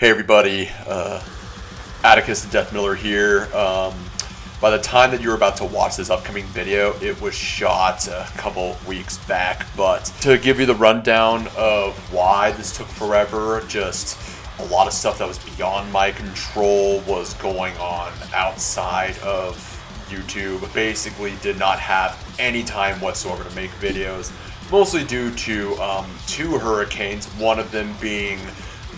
Hey everybody, Atticus the Death Miller here. By the time that you're about to watch this upcoming video, it was shot a couple weeks back, but to give you the rundown of why this took forever, just a lot of stuff that was beyond my control was going on outside of YouTube. Basically did not have any time whatsoever to make videos, mostly due to two hurricanes, one of them being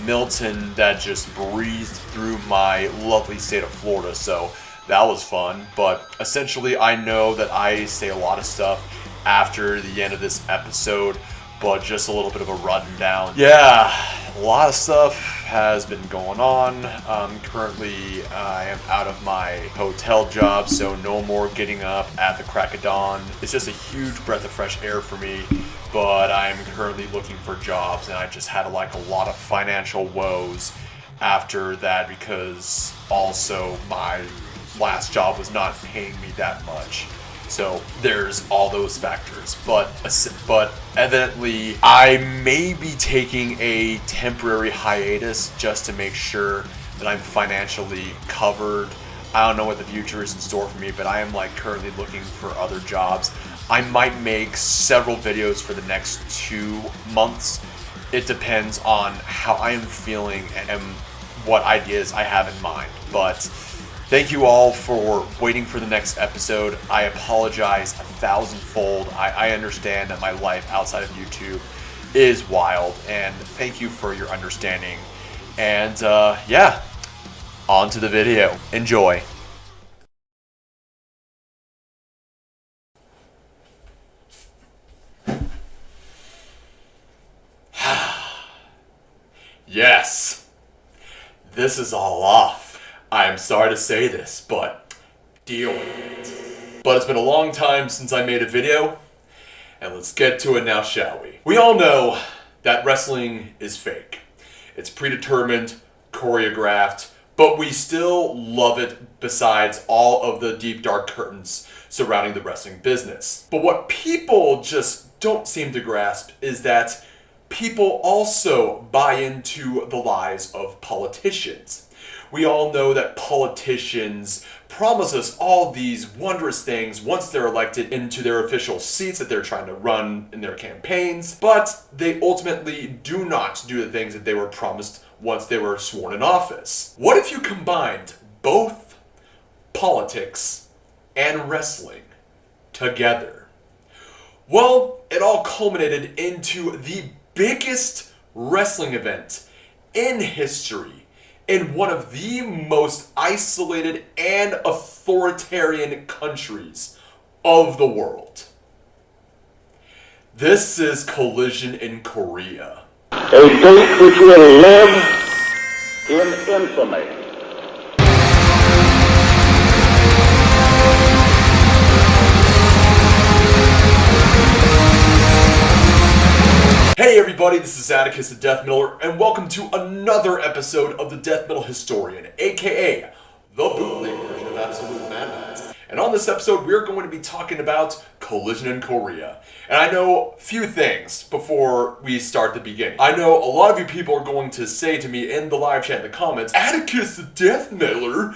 Milton that just breezed through my lovely state of Florida, so that was fun. But essentially I know that I say a lot of stuff after the end of this episode, but just a little bit of a rundown. Yeah, a lot of stuff has been going on. Currently I am out of my hotel job, so no more getting up at the crack of dawn. It's just a huge breath of fresh air for me. But I'm currently looking for jobs, and I just had a lot of financial woes after that, because also my last job was not paying me that much. So there's all those factors, but evidently I may be taking a temporary hiatus just to make sure that I'm financially covered. I don't know what the future is in store for me, but I am currently looking for other jobs. I might make several videos for the next 2 months. It depends on how I am feeling and what ideas I have in mind. But thank you all for waiting for the next episode. I apologize 1,000-fold. I understand that my life outside of YouTube is wild, and thank you for your understanding. And yeah, on to the video. Enjoy. Yes, this is all off. I am sorry to say this, but deal with it. But it's been a long time since I made a video, and let's get to it now, shall we? We all know that wrestling is fake. It's predetermined, choreographed, but we still love it besides all of the deep dark curtains surrounding the wrestling business. But what people just don't seem to grasp is that people also buy into the lies of politicians. We all know that politicians promise us all these wondrous things once they're elected into their official seats that they're trying to run in their campaigns, but they ultimately do not do the things that they were promised once they were sworn in office. What if you combined both politics and wrestling together? Well, it all culminated into the biggest wrestling event in history in one of the most isolated and authoritarian countries of the world. This is Collision in Korea. A date which will live in infamy. Hey everybody, this is Atticus the Death Miller, and welcome to another episode of the Death Metal Historian, aka the bootleg version of Absolute Madness. And on this episode, we're going to be talking about Collision in Korea. And I know a few things before we start the beginning. I know a lot of you people are going to say to me in the live chat in the comments, Atticus the Death Miller,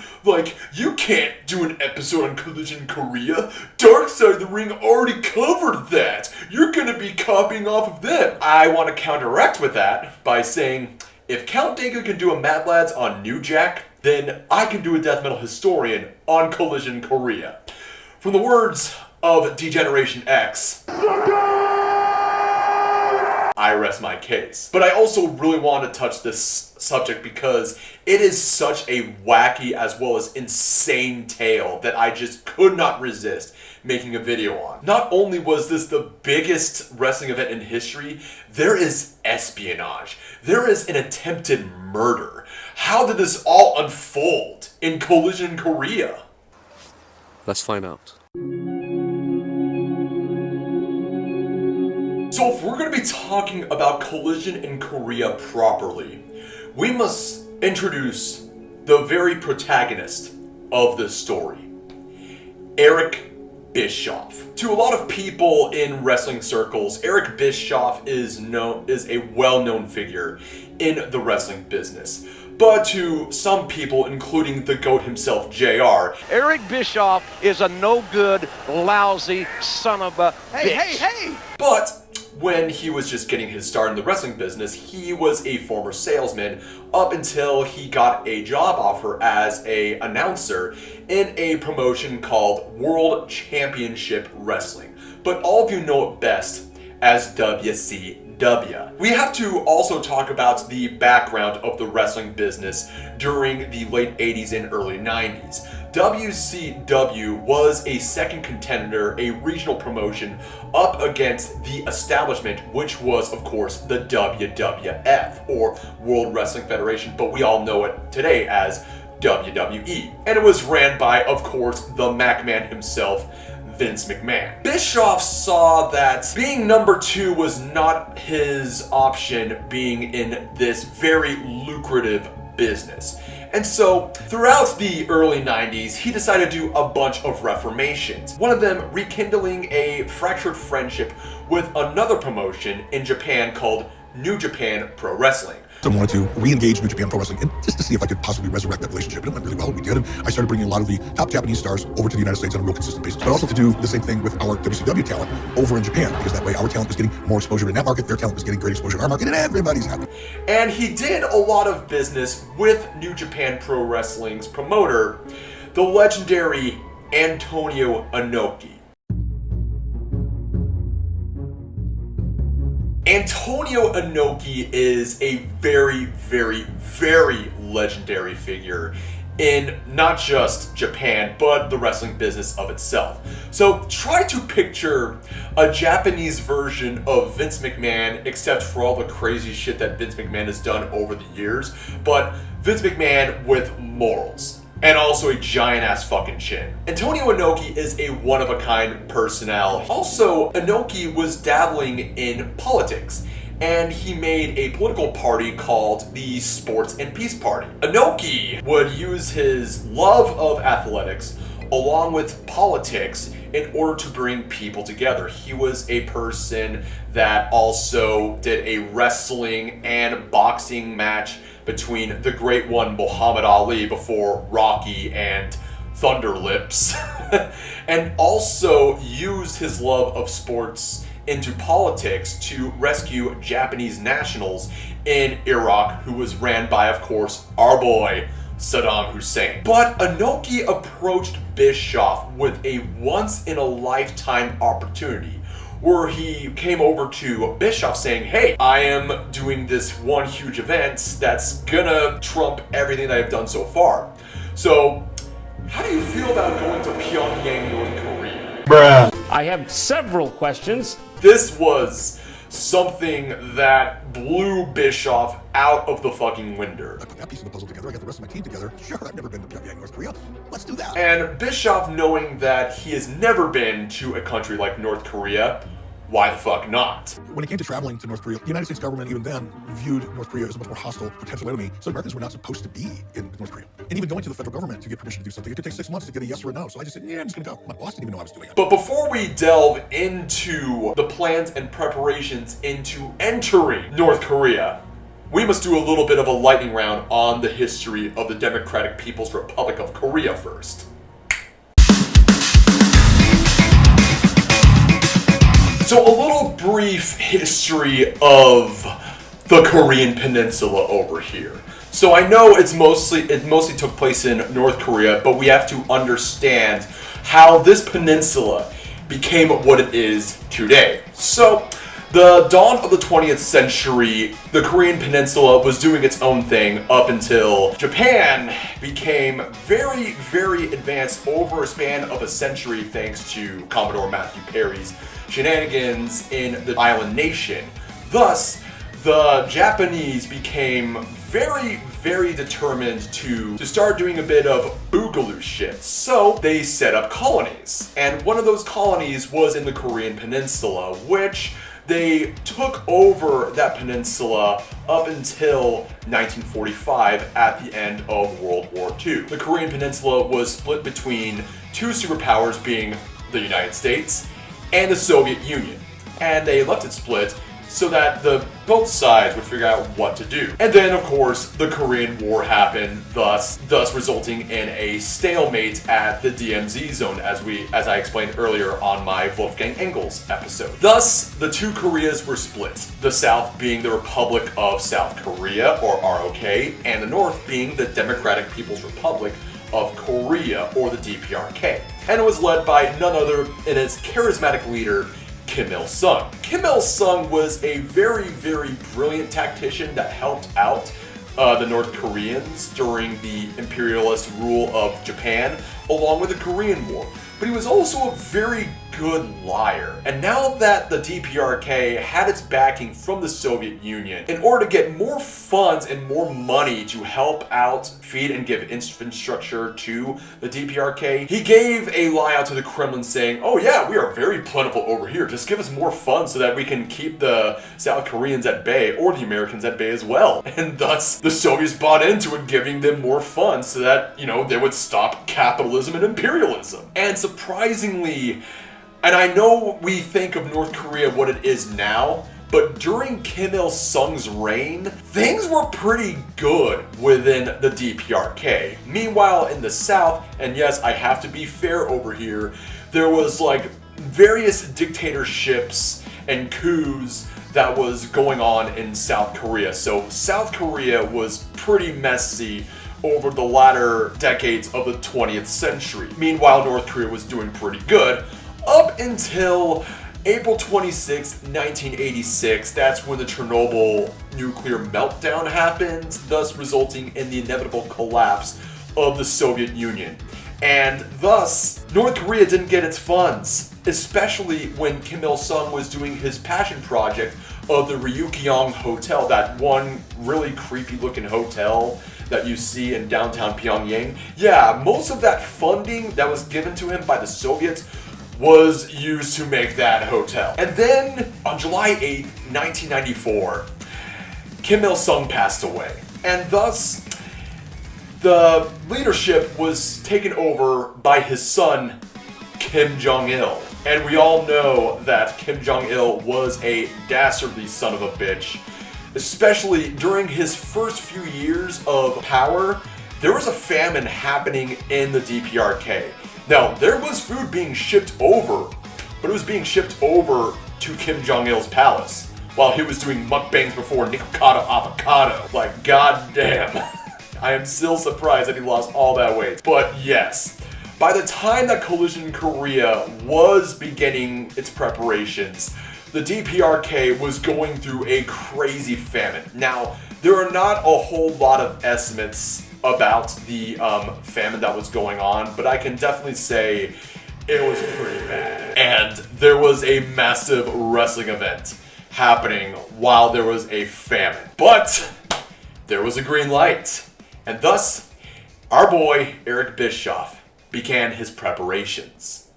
you can't do an episode on Collision in Korea. Dark Side of the Ring already covered that. You're going to be copying off of them. I want to counteract with that by saying, if Count Dago can do a Mad Lads on New Jack, then I can do a Death Metal Historian on Collision Korea. From the words of Degeneration X, I rest my case. But I also really want to touch this subject because it is such a wacky as well as insane tale that I just could not resist making a video on. Not only was this the biggest wrestling event in history, there is espionage. There is an attempted murder. How did this all unfold in Collision Korea? Let's find out. So if we're going to be talking about Collision in Korea properly, we must introduce the very protagonist of this story, Eric Bischoff. To a lot of people in wrestling circles, Eric Bischoff is a well-known figure in the wrestling business. but to some people, including the GOAT himself, JR, Eric Bischoff is a no-good, lousy son of a bitch. Hey! but when he was just getting his start in the wrestling business, he was a former salesman up until he got a job offer as an announcer in a promotion called World Championship Wrestling. But all of you know it best as WCW. We have to also talk about the background of the wrestling business during the late 80s and early 90s. WCW was a second contender, a regional promotion up against the establishment, which was, of course, the WWF, or World Wrestling Federation, but we all know it today as WWE. And it was ran by, of course, the MacMan himself, Vince McMahon. Bischoff saw that being number 2 was not his option being in this very lucrative business. And so, throughout the early 90s, he decided to do a bunch of reformations. One of them rekindling a fractured friendship with another promotion in Japan called New Japan Pro Wrestling. I wanted to re-engage New Japan Pro Wrestling and just to see if I could possibly resurrect that relationship. And it went really well. We did. And I started bringing a lot of the top Japanese stars over to the United States on a real consistent basis. But also to do the same thing with our WCW talent over in Japan, because that way our talent was getting more exposure in that market, their talent was getting great exposure in our market, and everybody's happy. And he did a lot of business with New Japan Pro Wrestling's promoter, the legendary Antonio Inoki. Antonio Inoki is a very, very, very legendary figure in not just Japan, but the wrestling business of itself. So try to picture a Japanese version of Vince McMahon, except for all the crazy shit that Vince McMahon has done over the years, but Vince McMahon with morals. And also a giant-ass fucking chin. Antonio Inoki is a one-of-a-kind personality. Also, Inoki was dabbling in politics, and he made a political party called the Sports and Peace Party. Inoki would use his love of athletics along with politics in order to bring people together. He was a person that also did a wrestling and boxing match between the great one Muhammad Ali before Rocky and Thunder Lips, and also used his love of sports into politics to rescue Japanese nationals in Iraq, who was ran by, of course, our boy Saddam Hussein. But Inoki approached Bischoff with a once-in-a-lifetime opportunity, where he came over to Bischoff saying, hey, I am doing this one huge event that's gonna trump everything that I've done so far. So, how do you feel about going to Pyongyang, North Korea? Bruh. I have several questions. This was something that blew Bischoff out of the fucking window. I put that piece of the puzzle together, I got the rest of my team together. Sure, I've never been to Pyongyang, North Korea. Let's do that. And Bischoff, knowing that he has never been to a country like North Korea, why the fuck not? When it came to traveling to North Korea, the United States government even then viewed North Korea as a much more hostile potential enemy, so Americans were not supposed to be in North Korea. And even going to the federal government to get permission to do something, it could take 6 months to get a yes or a no. So I just said, yeah, I'm just gonna go. My boss didn't even know I was doing it. But before we delve into the plans and preparations into entering North Korea, we must do a little bit of a lightning round on the history of the Democratic People's Republic of Korea first. So a little brief history of the Korean Peninsula over here. So I know it mostly took place in North Korea, but we have to understand how this peninsula became what it is today. So the dawn of the 20th century, the Korean Peninsula was doing its own thing up until Japan became very, very advanced over a span of a century thanks to Commodore Matthew Perry's shenanigans in the island nation. Thus, the Japanese became very, very determined to start doing a bit of boogaloo shit. So they set up colonies. And one of those colonies was in the Korean Peninsula, which they took over that peninsula up until 1945 at the end of World War II. The Korean Peninsula was split between two superpowers, being the United States and the Soviet Union. And they left it split so that both sides would figure out what to do. And then, of course, the Korean War happened, thus resulting in a stalemate at the DMZ zone, as I explained earlier on my Wolfgang Engels episode. Thus, the two Koreas were split, the South being the Republic of South Korea, or ROK, and the North being the Democratic People's Republic of Korea, or the DPRK. And it was led by none other than its charismatic leader, Kim Il-sung. Kim Il-sung was a very, very brilliant tactician that helped out the North Koreans during the imperialist rule of Japan, along with the Korean War. But he was also a very good liar. And now that the DPRK had its backing from the Soviet Union, in order to get more funds and more money to help out, feed, and give infrastructure to the DPRK, he gave a lie out to the Kremlin saying, oh yeah, we are very plentiful over here, just give us more funds so that we can keep the South Koreans at bay, or the Americans at bay as well. And thus, the Soviets bought into it, giving them more funds so that, they would stop capitalism and imperialism. And surprisingly, and I know we think of North Korea what it is now, but during Kim Il-sung's reign, things were pretty good within the DPRK. Meanwhile, in the South, and yes, I have to be fair over here, there was various dictatorships and coups that was going on in South Korea. So South Korea was pretty messy over the latter decades of the 20th century. Meanwhile, North Korea was doing pretty good up until April 26, 1986. That's when the Chernobyl nuclear meltdown happened, thus resulting in the inevitable collapse of the Soviet Union. And thus, North Korea didn't get its funds, especially when Kim Il-sung was doing his passion project of the Ryugyong Hotel, that one really creepy looking hotel that you see in downtown Pyongyang. Yeah, most of that funding that was given to him by the Soviets was used to make that hotel. And then on July 8, 1994, Kim Il-sung passed away. And thus, the leadership was taken over by his son, Kim Jong-il. And we all know that Kim Jong-il was a dastardly son of a bitch. Especially during his first few years of power, there was a famine happening in the DPRK. Now, there was food being shipped over, but it was being shipped over to Kim Jong-il's palace while he was doing mukbangs before Nikocado Avocado. Goddamn. I am still surprised that he lost all that weight. But yes, by the time that Coalition Korea was beginning its preparations, the DPRK was going through a crazy famine. Now, there are not a whole lot of estimates about the famine that was going on, but I can definitely say it was pretty bad. And there was a massive wrestling event happening while there was a famine. But there was a green light. And thus, our boy, Eric Bischoff, began his preparations.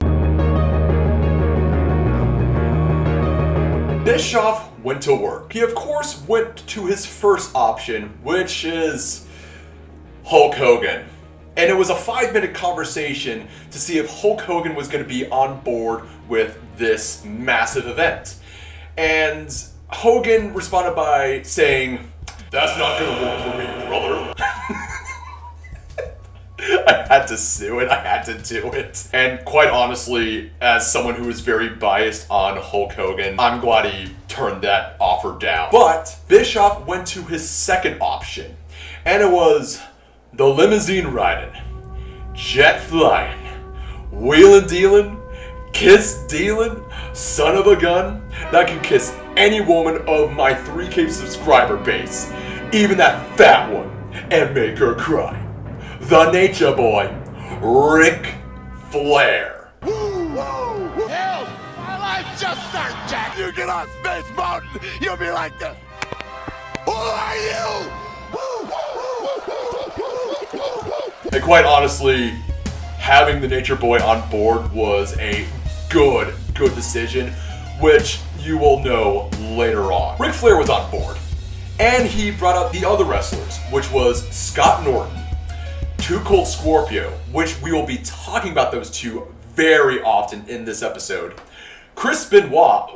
Bischoff went to work. He, of course, went to his first option, which is Hulk Hogan. And it was a 5-minute conversation to see if Hulk Hogan was going to be on board with this massive event. And Hogan responded by saying, "That's not going to work for me, brother." I had to sue it. I had to do it. And quite honestly, as someone who is very biased on Hulk Hogan, I'm glad he turned that offer down. But Bischoff went to his second option, and it was the limousine riding, jet flying, wheeling dealing, kiss dealing, son of a gun that can kiss any woman of my 3K subscriber base, even that fat one, and make her cry. The Nature Boy, Ric Flair. Hell, my life just started, Jack. You get on Space Mountain, you'll be like this. Who are you? And quite honestly, having the Nature Boy on board was a good decision, which you will know later on. Ric Flair was on board, and he brought out the other wrestlers, which was Scott Norton, Too Cold Scorpio, which we will be talking about those two very often in this episode, Chris Benoit,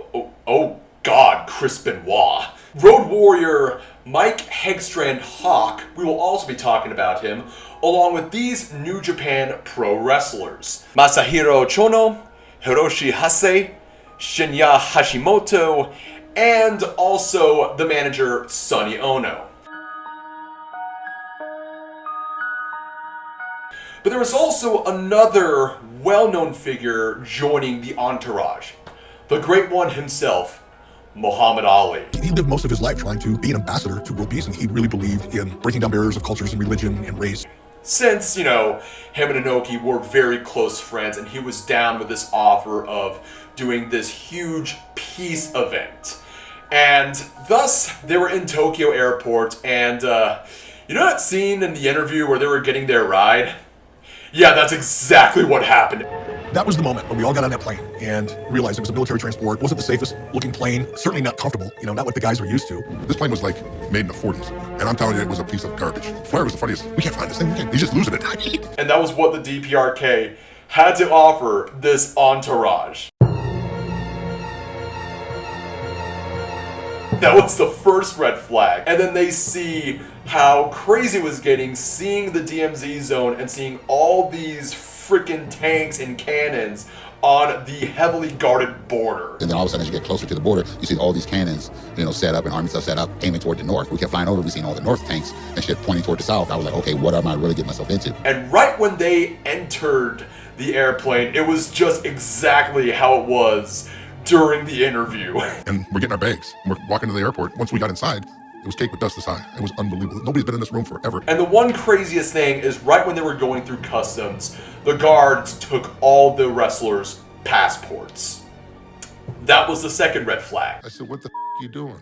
God, Chris Benoit. Road Warrior Mike Hegstrand Hawk, we will also be talking about him, along with these New Japan Pro wrestlers. Masahiro Chono, Hiroshi Hase, Shinya Hashimoto, and also the manager Sonny Ono. But there was also another well-known figure joining the entourage. The great one himself, Muhammad Ali. He lived most of his life trying to be an ambassador to world peace, and he really believed in breaking down barriers of cultures and religion and race. Since, him and Inoki were very close friends, and he was down with this offer of doing this huge peace event. And thus, they were in Tokyo airport, and you know that scene in the interview where they were getting their ride? Yeah, that's exactly what happened. That was the moment when we all got on that plane and realized it was a military transport. Wasn't the safest looking plane, certainly not comfortable, not what the guys were used to. This plane was like made in the 40s, and I'm telling you, it was a piece of garbage. Flair was the funniest. We can't find this thing. He's just losing it. And that was what the DPRK had to offer this entourage. That was the first red flag. And then they see how crazy it was getting, seeing the DMZ zone and seeing all these freaking tanks and cannons on the heavily guarded border. And then all of a sudden, as you get closer to the border, you see all these cannons, set up and army stuff set up, aiming toward the north. We kept flying over, we seen all the north tanks and shit pointing toward the south. I was like, okay, what am I really getting myself into? And right when they entered the airplane, it was just exactly how it was during the interview. And we're getting our bags. We're walking to the airport. Once we got inside, it was caked with dust this high. It was unbelievable. Nobody's been in this room forever. And the one craziest thing is right when they were going through customs, the guards took all the wrestlers' passports. That was the second red flag. I said, what the you doing?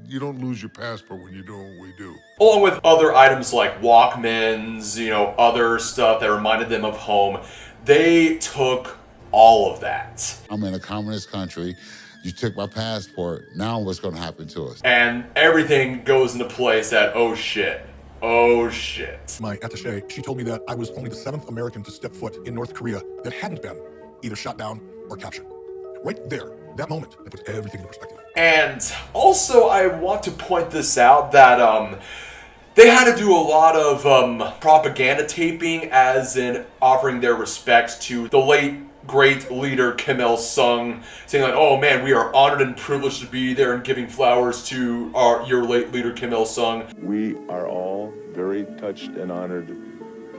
You don't lose your passport when you're doing what we do. Along with other items like Walkmans, other stuff that reminded them of home, they took all of that. I'm in a communist country. You took my passport. Now what's going to happen to us? And everything goes into place that, oh shit. My attaché, she told me that I was only the 7th American to step foot in North Korea that hadn't been either shot down or captured. Right there, that moment, that puts everything into perspective. And also, I want to point this out that they had to do a lot of propaganda taping, as in offering their respects to the late great leader Kim Il-sung, saying like, oh man, we are honored and privileged to be there and giving flowers to your late leader Kim Il-sung. We are all very touched and honored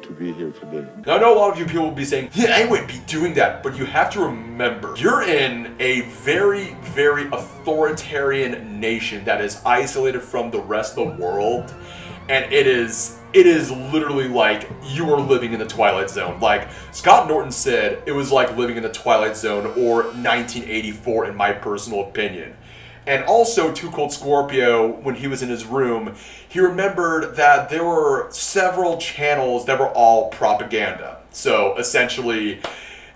to be here today. Now I know a lot of you people will be saying, yeah, I wouldn't be doing that, but you have to remember, you're in a very, very authoritarian nation that is isolated from the rest of the world, and it is literally like you are living in the Twilight Zone. Like Scott Norton said, it was like living in the Twilight Zone or 1984 in my personal opinion. And also, Too Cold Scorpio, when he was in his room, he remembered that there were several channels that were all propaganda. So essentially,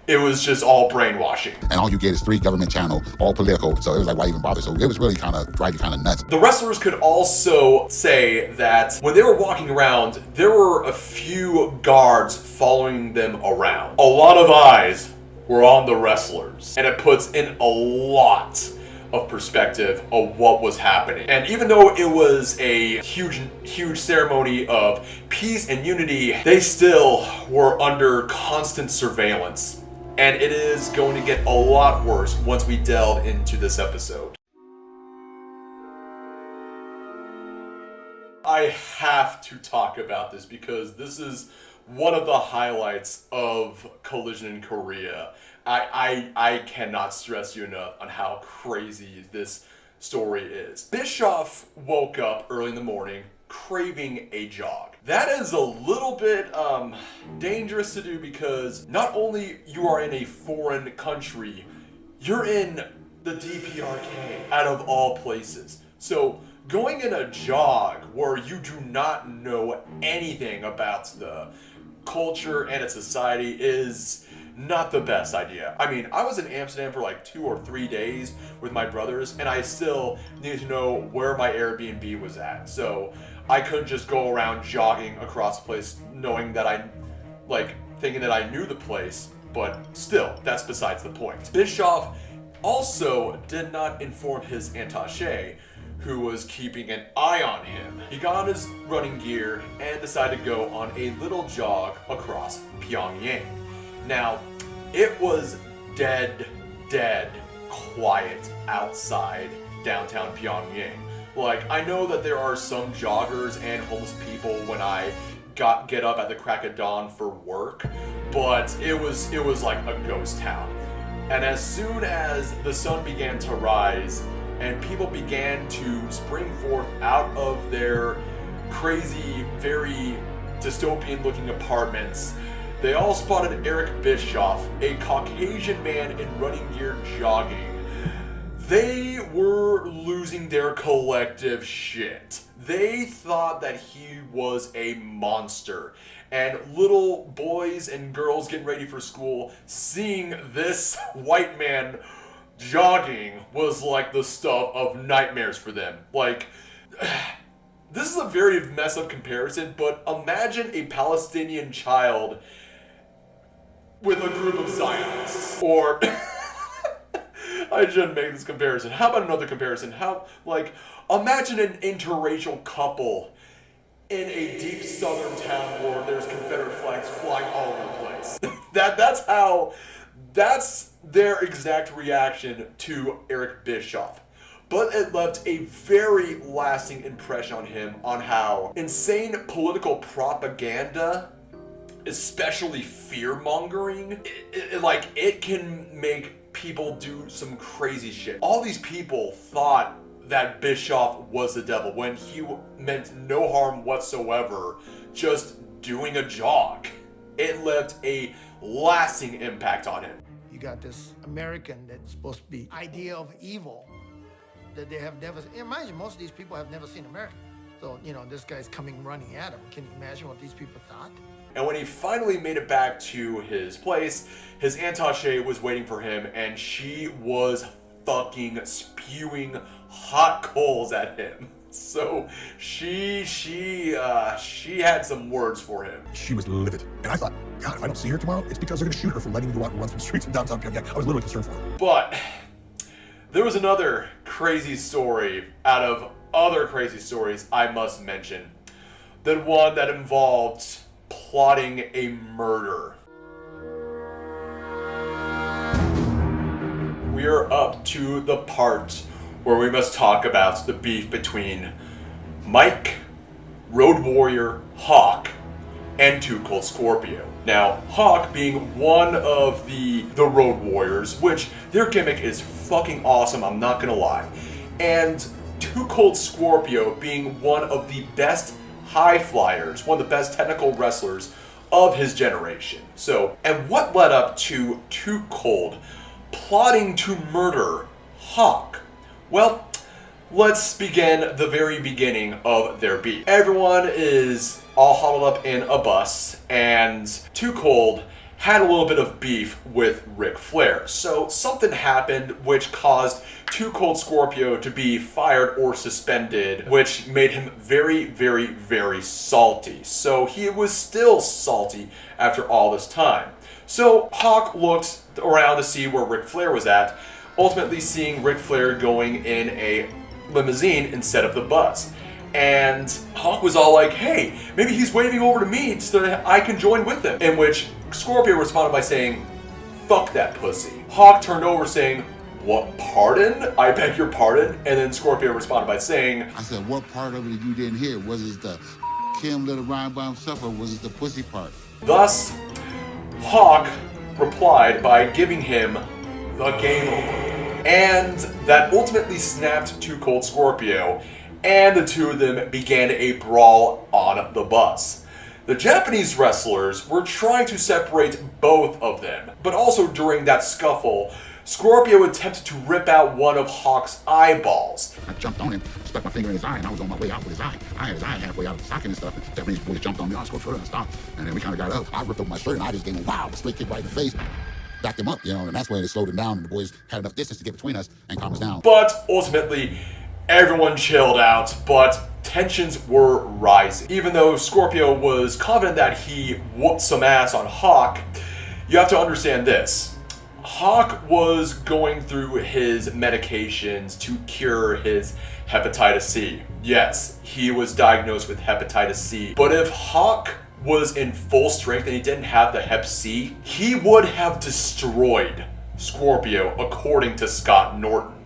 it was just all brainwashing. And all you get is 3 government channels, all political. So it was like, why even bother? So it was really kind of drive you kind of nuts. The wrestlers could also say that when they were walking around, there were a few guards following them around. A lot of eyes were on the wrestlers. And it puts in a lot of perspective of what was happening. And even though it was a huge ceremony of peace and unity, they still were under constant surveillance. And it is going to get a lot worse once we delve into this episode. I have to talk about this because this is one of the highlights of Collision in Korea. I cannot stress you enough on how crazy this story is. Bischoff woke up early in the morning craving a jog. That is a little bit dangerous to do because not only you are in a foreign country, you're in the DPRK out of all places. So going in a jog where you do not know anything about the culture and its society is not the best idea. I mean, I was in Amsterdam for like 2 or 3 days with my brothers, and I still needed to know where my Airbnb was at. So I couldn't just go around jogging across the place knowing that thinking that I knew the place, but still, that's besides the point. Bischoff also did not inform his attaché, who was keeping an eye on him. He got on his running gear and decided to go on a little jog across Pyongyang. Now, it was dead quiet outside downtown Pyongyang. Like, I know that there are some joggers and homeless people when I get up at the crack of dawn for work, but it was like a ghost town. And as soon as the sun began to rise and people began to spring forth out of their crazy, very dystopian looking apartments, they all spotted Eric Bischoff, a Caucasian man in running gear jogging. They were losing their collective shit. They thought that he was a monster. And little boys and girls getting ready for school, seeing this white man jogging was like the stuff of nightmares for them. Like, this is a very messed up comparison, but imagine a Palestinian child with a group of Zionists. Or, I shouldn't make this comparison. How about another comparison? Imagine an interracial couple in a deep southern town where there's Confederate flags flying all over the place. That's their exact reaction to Eric Bischoff. But it left a very lasting impression on him on how insane political propaganda, especially fear-mongering, it can make people do some crazy shit. All these people thought that Bischoff was the devil when he meant no harm whatsoever, just doing a jog. It left a lasting impact on him. You got this American that's supposed to be idea of evil that they have never. Imagine most of these people have never seen America. So, this guy's coming running at him. Can you imagine what these people thought? And when he finally made it back to his place, his attaché was waiting for him, and she was fucking spewing hot coals at him. So she had some words for him. She was livid. And I thought, God, if I don't see her tomorrow, it's because they're going to shoot her for letting me go out and run through the streets in downtown Pyongyang. I was literally concerned for her. But there was another crazy story out of other crazy stories I must mention. The one that involved plotting a murder. We are up to the part where we must talk about the beef between Mike, Road Warrior, Hawk, and Too Cold Scorpio. Now, Hawk being one of the Road Warriors, which their gimmick is fucking awesome, I'm not gonna lie. And Too Cold Scorpio being one of the best high flyers, one of the best technical wrestlers of his generation. So, and what led up to Too Cold plotting to murder Hawk? Well, let's begin the very beginning of their beef. Everyone is all huddled up in a bus, and Too Cold had a little bit of beef with Ric Flair. So something happened which caused Too Cold Scorpio to be fired or suspended, which made him very, very, very salty. So he was still salty after all this time. So Hawk looked around to see where Ric Flair was at, ultimately seeing Ric Flair going in a limousine instead of the bus. And Hawk was all like, hey, maybe he's waving over to me so that I can join with him. In which Scorpio responded by saying, fuck that pussy. Hawk turned over saying, what, pardon? I beg your pardon? And then Scorpio responded by saying, I said, what part of it you didn't hear? Was it the Kim let it rhyme by himself, or was it the pussy part? Thus, Hawk replied by giving him the game over. And that ultimately snapped Too Cold Scorpio, and the two of them began a brawl on the bus. The Japanese wrestlers were trying to separate both of them, but also during that scuffle, Scorpio attempted to rip out one of Hawk's eyeballs. I jumped on him, stuck my finger in his eye, and I was on my way out with his eye. I had his eye halfway out of the socket and stuff. And Japanese boys jumped on me, I scored further and stopped. And then we kind of got up. I ripped up my shirt, and I just gave him a wow, straight kick right in the face. Backed him up, and that's where they slowed him down, and the boys had enough distance to get between us and calm us down. But ultimately, everyone chilled out, but tensions were rising. Even though Scorpio was confident that he whooped some ass on Hawk, you have to understand this. Hawk was going through his medications to cure his hepatitis C. Yes, he was diagnosed with hepatitis C. But if Hawk was in full strength and he didn't have the hep C, he would have destroyed Scorpio, according to Scott Norton.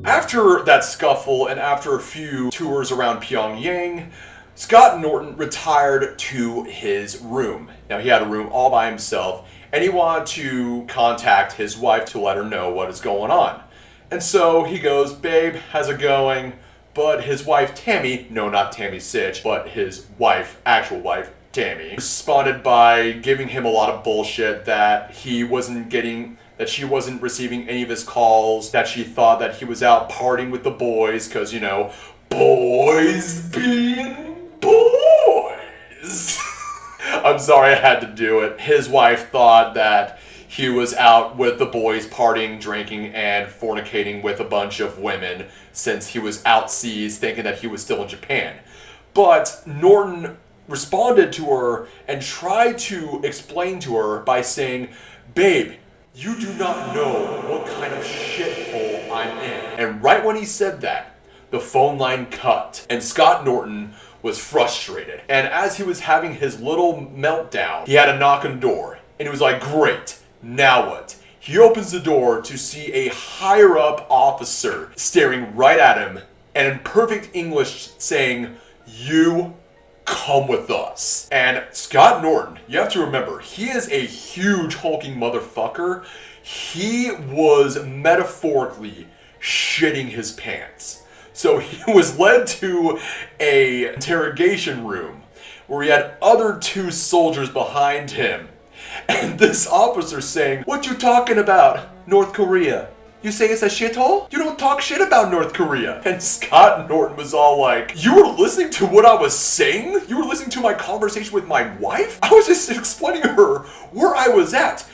After that scuffle and after a few tours around Pyongyang, Scott Norton retired to his room. Now, he had a room all by himself, and he wanted to contact his wife to let her know what is going on. And so he goes, "Babe, how's it going?" But his wife, Tammy, no, not Tammy Sitch, but his wife, actual wife, Tammy, responded by giving him a lot of bullshit that he wasn't getting, that she wasn't receiving any of his calls, that she thought that he was out partying with the boys, because, you know, boys being boys. I'm sorry I had to do it. His wife thought that he was out with the boys partying, drinking, and fornicating with a bunch of women since he was outseas thinking that he was still in Japan. But Norton responded to her and tried to explain to her by saying, "Babe, you do not know what kind of shithole I'm in." And right when he said that, the phone line cut, and Scott Norton was frustrated. And as he was having his little meltdown, he had a knock on the door, and he was like, "Great, now what?" He opens the door to see a higher up officer staring right at him, and in perfect English saying, "You come with us." And Scott Norton, you have to remember, he is a huge hulking motherfucker. He was metaphorically shitting his pants. So he was led to a interrogation room where he had other two soldiers behind him. And this officer saying, "What you talking about, North Korea? You say it's a shithole? You don't talk shit about North Korea." And Scott Norton was all like, "You were listening to what I was saying? You were listening to my conversation with my wife? I was just explaining to her where I was at."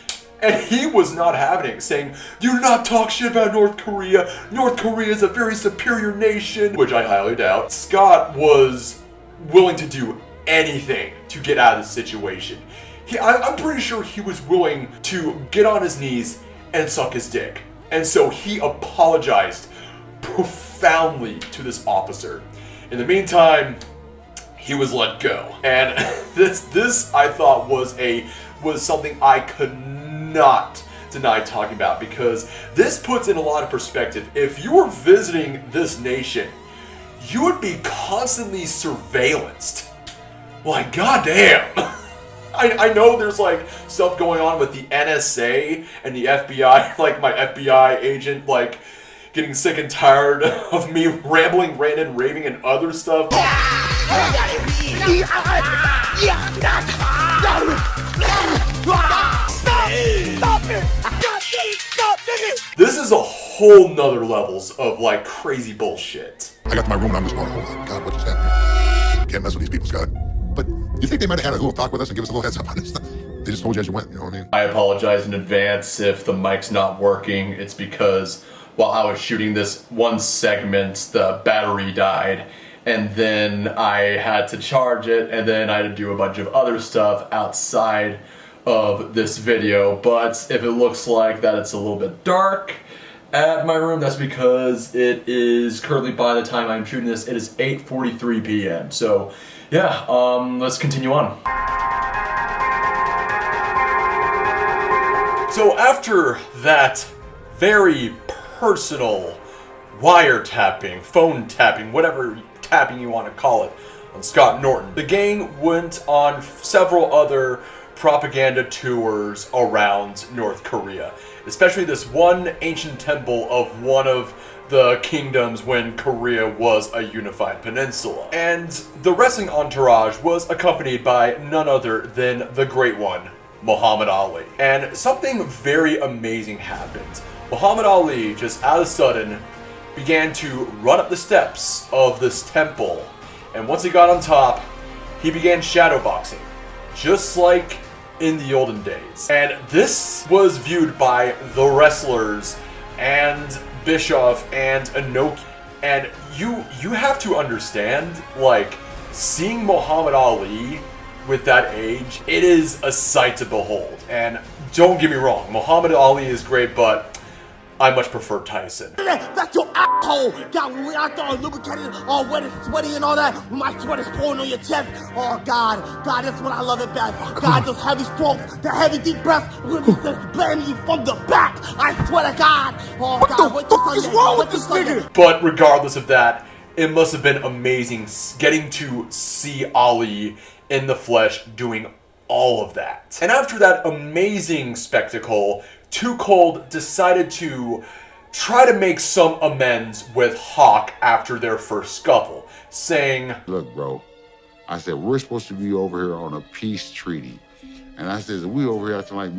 And he was not having it, saying, "Do not talk shit about North Korea. North Korea is a very superior nation," which I highly doubt. Scott was willing to do anything to get out of the situation. I'm pretty sure he was willing to get on his knees and suck his dick. And so he apologized profoundly to this officer. In the meantime, he was let go. And this I thought was something I could not deny talking about, because this puts in a lot of perspective. If you were visiting this nation, you would be constantly surveillanced. Like, goddamn. I know there's like stuff going on with the NSA and the FBI, like my FBI agent, like getting sick and tired of me rambling, ranting, and raving and other stuff. This is a whole nother levels of like crazy bullshit. I got to my room and I'm just going, "Oh my God, what just happened? Can't mess with these people, Scott." But you think they might have had a little talk with us and give us a little heads up on this stuff? They just told you as you went, you know what I mean? I apologize in advance if the mic's not working. It's because while I was shooting this one segment, the battery died, and then I had to charge it, and then I had to do a bunch of other stuff outside of this video. But if it looks like that it's a little bit dark at my room, that's because it is currently, by the time I'm shooting this, it is 8:43 p.m. So yeah, let's continue on. So after that very personal wiretapping, phone tapping, whatever tapping you want to call it, on Scott Norton, the gang went on several other propaganda tours around North Korea, especially this one ancient temple of one of the kingdoms when Korea was a unified peninsula. And the wrestling entourage was accompanied by none other than the great one, Muhammad Ali. And something very amazing happened. Muhammad Ali just out of sudden began to run up the steps of this temple, and once he got on top, he began shadowboxing, just like in the olden days. And this was viewed by the wrestlers and Bischoff and Inoki. And you have to understand, like, seeing Muhammad Ali with that age, it is a sight to behold. And don't get me wrong, Muhammad Ali is great, but I much prefer Tyson. That's your asshole! God, when we out there lubricated, all wet and sweaty and all that, when my sweat is pouring on your chest, oh God, that's when I love it best. God, those heavy strokes, the heavy deep breaths, we're gonna be just blaming you from the back. I swear to God. Oh God, what the fuck is wrong with this nigga? But regardless of that, it must have been amazing getting to see Ali in the flesh doing all of that. And after that amazing spectacle, Too Cold decided to try to make some amends with Hawk after their first scuffle, saying, "Look, bro, I said, we're supposed to be over here on a peace treaty. And I said, we over here acting like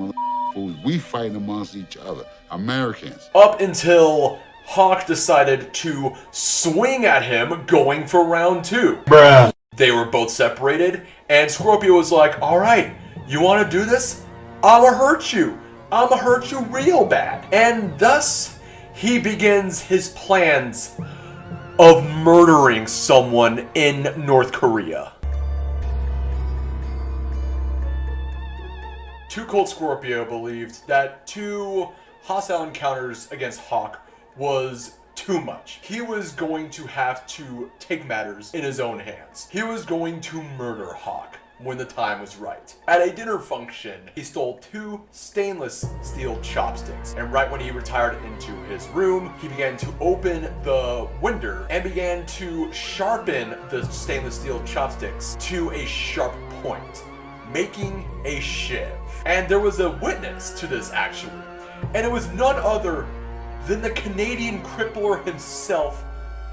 fools. We fighting amongst each other, Americans." Up until Hawk decided to swing at him going for round 2. Bruh. They were both separated, and Scorpio was like, alright, you want to do this? I'ma hurt you. I'ma hurt you real bad. And thus, he begins his plans of murdering someone in North Korea. Too Cold Scorpio believed that 2 hostile encounters against Hawk was too much. He was going to have to take matters in his own hands. He was going to murder Hawk when the time was right. At a dinner function, he stole 2 stainless steel chopsticks, and right when he retired into his room, he began to open the winder and began to sharpen the stainless steel chopsticks to a sharp point, making a shiv. And there was a witness to this actually, and it was none other than the Canadian crippler himself,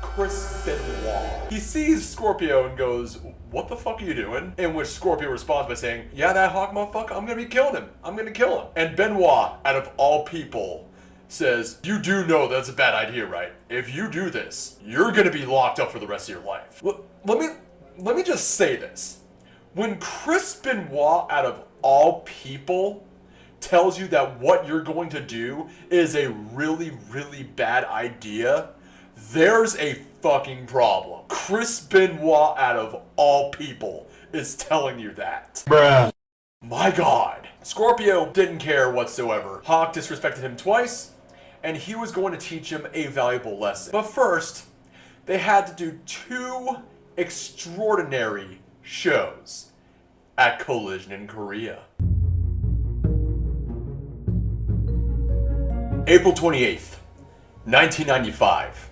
Chris Benoit. He sees Scorpio and goes, "What the fuck are you doing?" In which Scorpio responds by saying, "Yeah, that Hawk motherfucker, I'm gonna be killing him. I'm gonna kill him." And Benoit, out of all people, says, "You do know that's a bad idea, right? If you do this, you're gonna be locked up for the rest of your life." Let me just say this. When Chris Benoit, out of all people, tells you that what you're going to do is a really, really bad idea, there's a fucking problem. Chris Benoit, out of all people, is telling you that. Bruh. My God. Scorpio didn't care whatsoever. Hawk disrespected him twice, and he was going to teach him a valuable lesson. But first, they had to do 2 extraordinary shows at Collision in Korea. April 28th, 1995.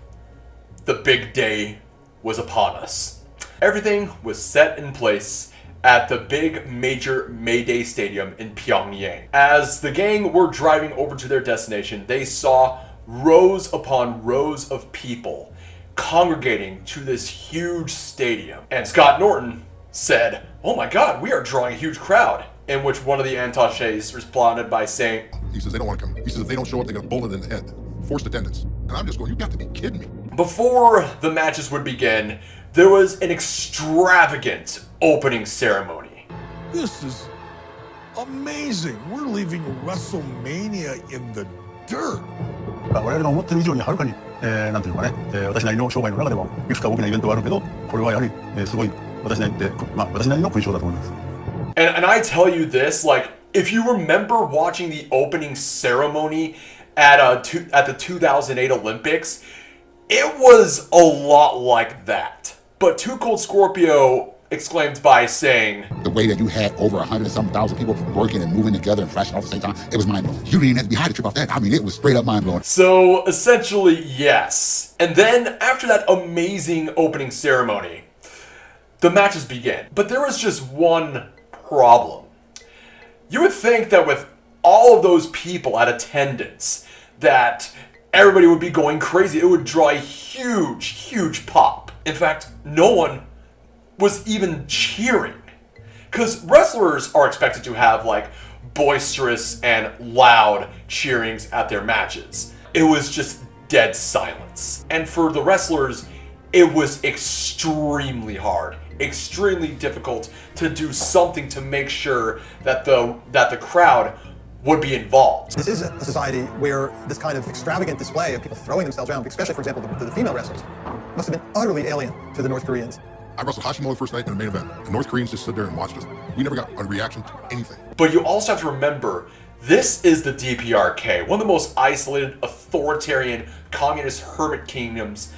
The big day was upon us. Everything was set in place at the big major May Day Stadium in Pyongyang. As the gang were driving over to their destination, they saw rows upon rows of people congregating to this huge stadium. And Scott Norton said, "Oh my God, we are drawing a huge crowd." In which one of the attaches responded by saying, He says they don't want to come. He says if they don't show up, they're going to bullet in the head. Forced attendance. And I'm just going, you got to be kidding me. Before the matches would begin, there was an extravagant opening ceremony. This is amazing. We're leaving WrestleMania in the dirt. 我々が思ってる以上にはるかに、なんていうかね、私なりの商売の中でもいくつか大きなイベントがあるけど、これはやはり、すごい私なりの勲章だと思います。And I tell you this, like, if you remember watching the opening ceremony at the 2008 Olympics, it was a lot like that. But Too Cold Scorpio exclaimed by saying, "The way that you had over 100,000 people working and moving together and flashing off at the same time, it was mind-blowing. You didn't even have to be high to trip off that. I mean, it was straight up mind-blowing." So, essentially, yes. And then, after that amazing opening ceremony, the matches began. But there was just one problem. You would think that with all of those people at attendance, that everybody would be going crazy. It would draw a huge, huge pop. In fact, no one was even cheering. Because wrestlers are expected to have, like, boisterous and loud cheerings at their matches. It was just dead silence. And for the wrestlers, it was extremely hard, extremely difficult to do something to make sure that the crowd would be involved. This is a society where this kind of extravagant display of people throwing themselves around, especially, for example, the female wrestlers, must have been utterly alien to the North Koreans. I wrestled Hashimoto the first night in the main event. The North Koreans just stood there and watched us. We never got a reaction to anything. But you also have to remember, this is the DPRK, one of the most isolated, authoritarian, communist hermit kingdoms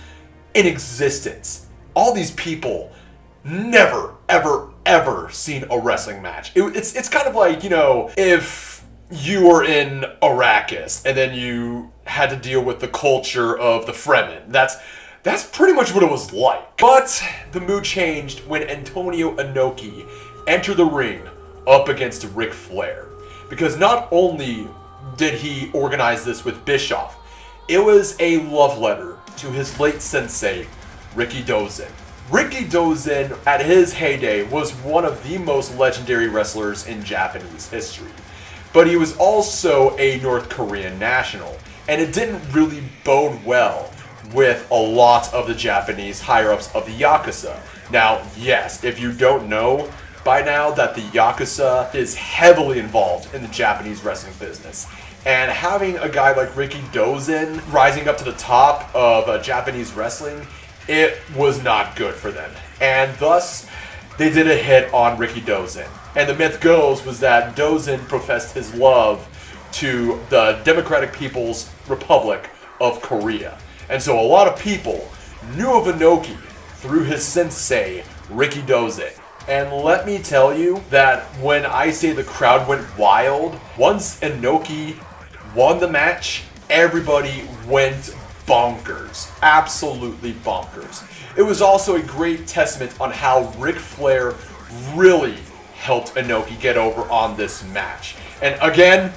in existence. All these people never, ever, ever seen a wrestling match. It's kind of like, you know, if you were in Arrakis and then you had to deal with the culture of the Fremen. That's pretty much what it was like. But the mood changed when Antonio Inoki entered the ring up against Ric Flair. Because not only did he organize this with Bischoff, it was a love letter to his late sensei, Ricky Dozen. Ricky Dozen, at his heyday, was one of the most legendary wrestlers in Japanese history. But he was also a North Korean national, and it didn't really bode well with a lot of the Japanese higher-ups of the Yakuza. Now, yes, if you don't know by now that the Yakuza is heavily involved in the Japanese wrestling business, and having a guy like Ricky Dozen rising up to the top of Japanese wrestling, it was not good for them. And thus, they did a hit on Ricky Dozen. And the myth goes was that Dozen professed his love to the Democratic People's Republic of Korea. And so a lot of people knew of Inoki through his sensei, Ricky Dozen. And let me tell you that when I say the crowd went wild, once Inoki won the match, everybody went bonkers. Absolutely bonkers. It was also a great testament on how Ric Flair really helped Inoki get over on this match. And again,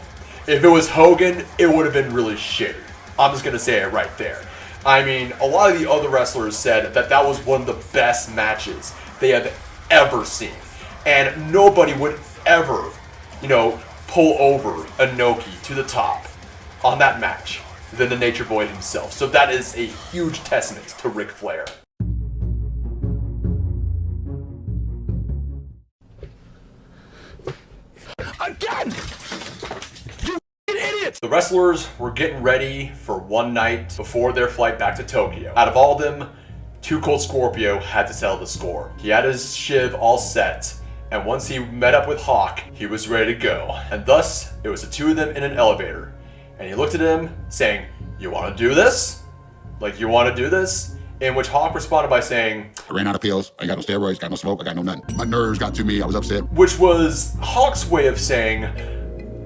if it was Hogan, it would have been really shitty. I'm just going to say it right there. I mean, a lot of the other wrestlers said that that was one of the best matches they have ever seen. And nobody would ever, you know, pull over Inoki to the top on that match than the Nature Boy himself. So that is a huge testament to Ric Flair. Again! You idiot! The wrestlers were getting ready for one night before their flight back to Tokyo. Out of all of them, Too Cold Scorpio had to settle the score. He had his shiv all set, and once he met up with Hawk, he was ready to go. And thus, it was the two of them in an elevator. And he looked at him, saying, "You want to do this? Like, you want to do this?" In which Hawk responded by saying, I ran out of pills. I ain't got no steroids, got no smoke, I got no nothing. My nerves got to me, I was upset. Which was Hawk's way of saying,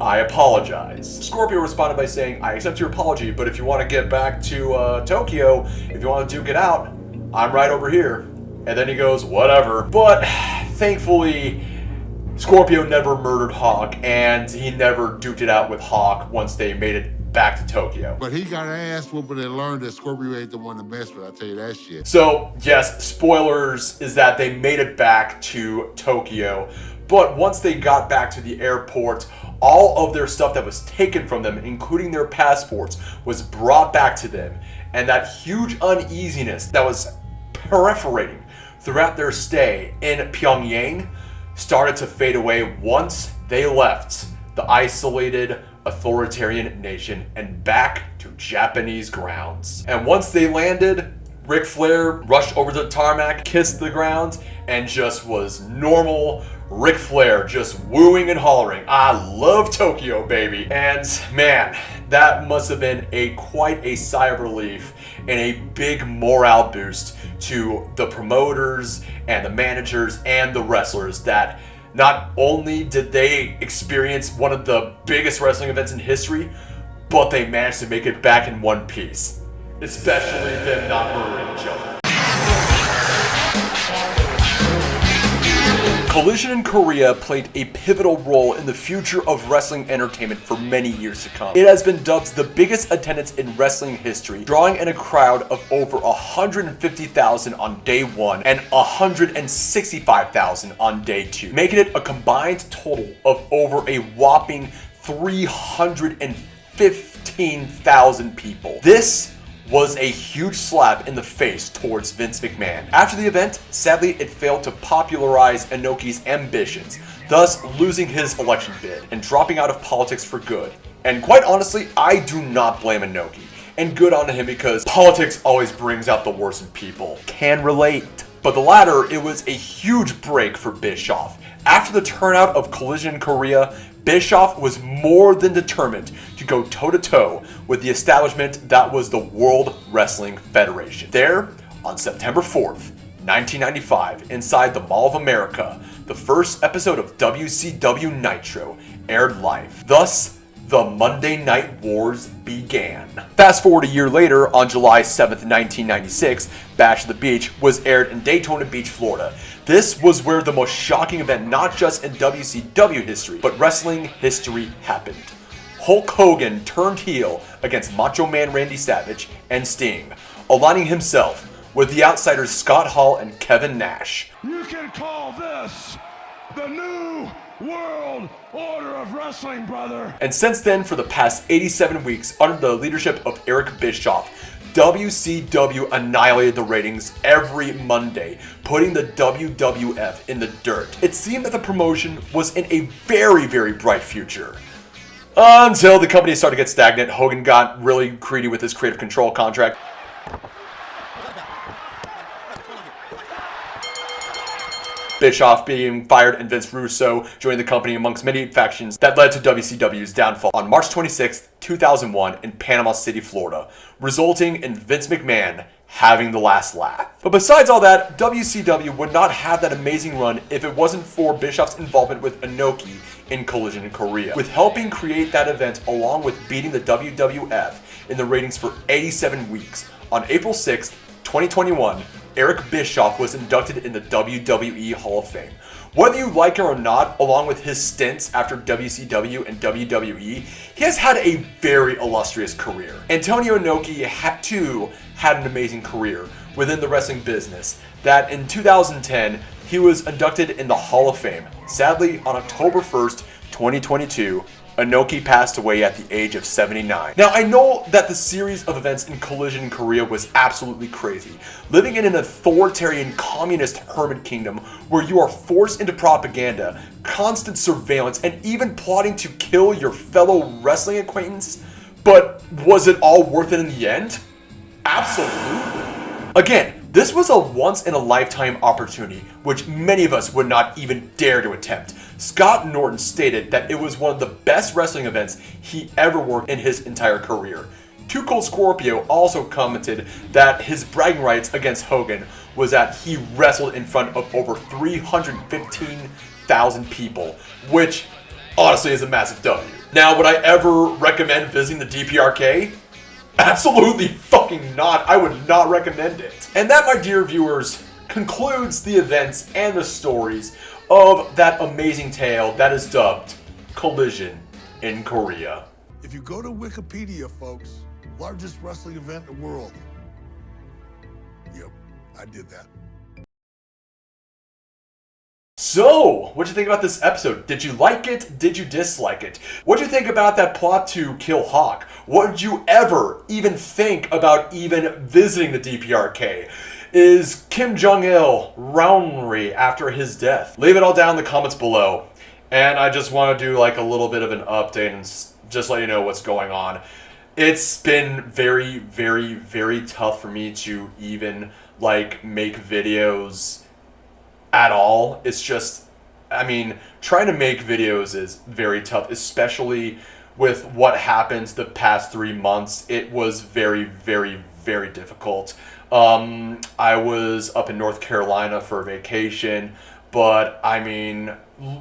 "I apologize." Scorpio responded by saying, "I accept your apology, but if you want to get back to Tokyo, if you want to duke it out, I'm right over here." And then he goes, "Whatever." But thankfully, Scorpio never murdered Hawk, and he never duked it out with Hawk once they made it back to Tokyo. But he got an ass whooping and learned that Scorpio ain't the one to mess with, I'll tell you that shit. So, yes, spoilers is that they made it back to Tokyo, but once they got back to the airport, all of their stuff that was taken from them, including their passports, was brought back to them, and that huge uneasiness that was perforating throughout their stay in Pyongyang started to fade away once they left the isolated authoritarian nation and back to Japanese grounds. And once they landed, Ric Flair rushed over to the tarmac, kissed the ground, and just was normal Ric Flair, just wooing and hollering, "I love Tokyo, baby." And man, that must have been quite a sigh of relief and a big morale boost to the promoters and the managers and the wrestlers, that not only did they experience one of the biggest wrestling events in history, but they managed to make it back in one piece. Especially them not murdering each other. Collision in Korea played a pivotal role in the future of wrestling entertainment for many years to come. It has been dubbed the biggest attendance in wrestling history, drawing in a crowd of over 150,000 on day one and 165,000 on day two, making it a combined total of over a whopping 315,000 people. This was a huge slap in the face towards Vince McMahon. After the event, sadly, it failed to popularize Inoki's ambitions, thus losing his election bid and dropping out of politics for good. And quite honestly, I do not blame Inoki. And good on him, because politics always brings out the worst in people. Can relate. But the latter, it was a huge break for Bischoff. After the turnout of Collision in Korea, Bischoff was more than determined to go toe-to-toe with the establishment that was the World Wrestling Federation. There, on September 4th, 1995, inside the Mall of America, the first episode of WCW Nitro aired live. Thus, the Monday Night Wars began. Fast forward a year later, on July 7th, 1996, Bash at the Beach was aired in Daytona Beach, Florida. This was where the most shocking event, not just in WCW history, but wrestling history happened. Hulk Hogan turned heel against Macho Man Randy Savage and Sting, aligning himself with the Outsiders Scott Hall and Kevin Nash. You can call this the New World Order of Wrestling, brother. And since then, for the past 87 weeks, under the leadership of Eric Bischoff, WCW annihilated the ratings every Monday, putting the WWF in the dirt. It seemed that the promotion was in a very, very bright future. Until the company started to get stagnant, Hogan got really greedy with his creative control contract. Bischoff being fired and Vince Russo joined the company amongst many factions that led to WCW's downfall on March 26, 2001 in Panama City, Florida, resulting in Vince McMahon having the last laugh. But besides all that, WCW would not have that amazing run if it wasn't for Bischoff's involvement with Inoki in Collision in Korea, with helping create that event along with beating the WWF in the ratings for 87 weeks. On April 6, 2021, Eric Bischoff was inducted in the WWE Hall of Fame. Whether you like it or not, along with his stints after WCW and WWE, he has had a very illustrious career. Antonio Inoki too had an amazing career within the wrestling business, that in 2010, he was inducted in the Hall of Fame. Sadly, on October 1st, 2022, Inoki passed away at the age of 79. Now, I know that the series of events in Collision in Korea was absolutely crazy. Living in an authoritarian communist hermit kingdom where you are forced into propaganda, constant surveillance, and even plotting to kill your fellow wrestling acquaintance. But was it all worth it in the end? Absolutely. Again, this was a once-in-a-lifetime opportunity, which many of us would not even dare to attempt. Scott Norton stated that it was one of the best wrestling events he ever worked in his entire career. Too Cold Scorpio also commented that his bragging rights against Hogan was that he wrestled in front of over 315,000 people, which honestly is a massive W. Now, would I ever recommend visiting the DPRK? Absolutely fucking not. I would not recommend it. And that, my dear viewers, concludes the events and the stories of that amazing tale that is dubbed Collision in Korea. If you go to Wikipedia, folks, largest wrestling event in the world. Yep, I did that. So, what'd you think about this episode? Did you like it? Did you dislike it? What'd you think about that plot to kill Hawk? What did you ever even think about even visiting the DPRK? Is Kim Jong-il Rounry after his death? Leave it all down in the comments below. And I just want to do like a little bit of an update and just let you know what's going on. It's been very, very, very tough for me to even like make videos at all. It's just, I mean, trying to make videos is very tough, especially with what happened the past 3 months. It was very, very, very difficult. I was up in North Carolina for a vacation, but I mean,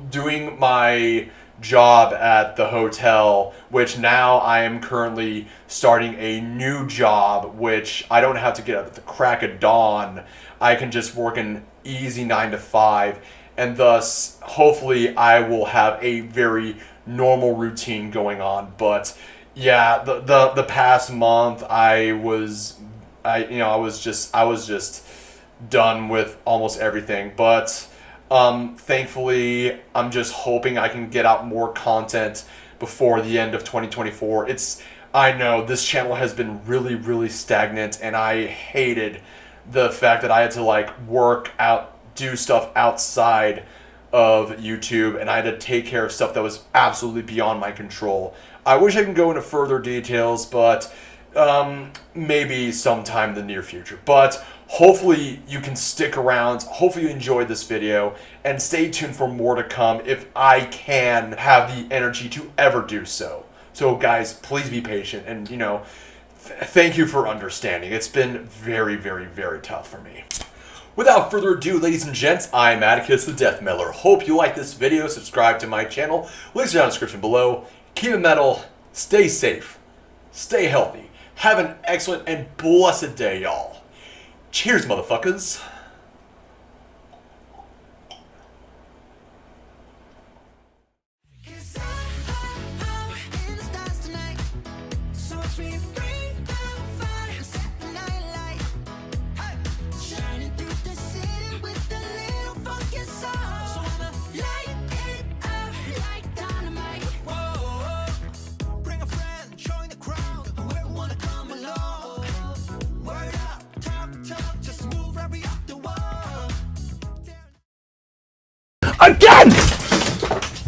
doing my job at the hotel, which now I am currently starting a new job, which I don't have to get up at the crack of dawn. I can just work an easy 9 to 5, and thus hopefully I will have a very normal routine going on. But yeah, the past month I was just done with almost everything. But thankfully, I'm just hoping I can get out more content before the end of 2024. I know this channel has been really, really stagnant, and I hated the fact that I had to like do stuff outside of YouTube, and I had to take care of stuff that was absolutely beyond my control. I wish I could go into further details, but maybe sometime in the near future. But Hopefully you can stick around. Hopefully you enjoyed this video, and stay tuned for more to come if I can have the energy to ever do so. So guys, please be patient, and thank you for understanding. It's been very, very, very tough for me. Without further ado, ladies and gents, I'm Atticus the Death Miller. Hope you like this video. Subscribe to my channel. Links are down in the description below. Keep it metal. Stay safe. Stay healthy. Have an excellent and blessed day, y'all. Cheers, motherfuckers. Again!